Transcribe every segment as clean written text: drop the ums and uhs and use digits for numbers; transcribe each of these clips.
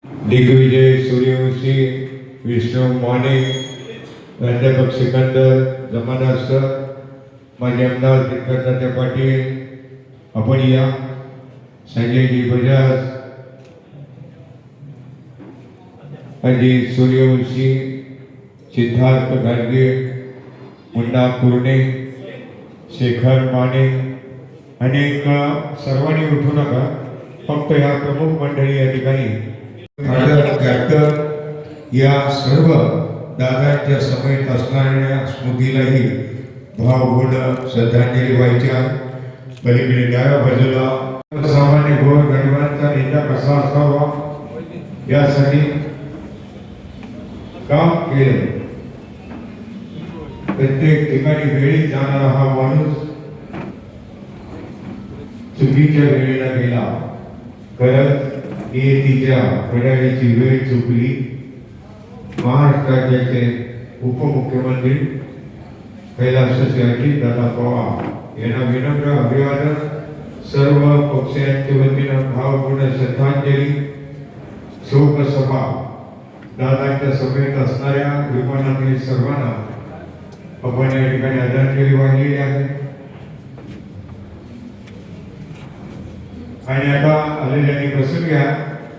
दिग्विजय सूर्यवंशी, विष्णू माने, प्राध्यापक सिकंदर जमादार सर, माजी आमदार तिरकरदादा पाटील, आपण या संजयजी बजाज, अजय सूर्यवंशी, सिद्धार्थ गाडगे, मुन्ना कुर्णे, शेखर माने, अनेक सर्वांनी उठू नका, फक्त ह्या प्रमुख मंडळी या ठिकाणी ट्रॅक्टर या सर्व दादांच्या समेत असणाऱ्या स्मृतीलाही भावपूर्ण श्रद्धांजली व्हायची आहे. पलीकडे डाव्या बाजूला सामान्य गोर गरिबांचा नेता कसा असावा यासाठी काम केलं. प्रत्येक ठिकाणी वेळी जाणारा हा माणूस चुकीच्या वेळेला गेला. खरंच नियतीच्या घड्याळीची वेळ चुकली. महाराष्ट्राचे उपमुख्यमंत्री कैलास अजितदादा पवार यांना विनम्र अभिवादन. सर्व पक्षांच्या वतीनं भावपूर्ण श्रद्धांजली. शोकसभा दादांच्या समेत असणाऱ्या विमानातील सर्वांना आपण या ठिकाणी आदरांजली वाहिलेली आहे. आणि आता आलेल्याने बसून घ्या.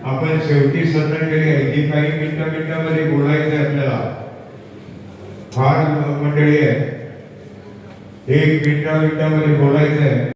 आपण शेवटी श्रद्धांजली आहे जी काही मिनिटामध्ये बोलायचं आहे. आपल्याला फार मंडळी आहे, एक मिनिटामध्ये बोलायचं आहे.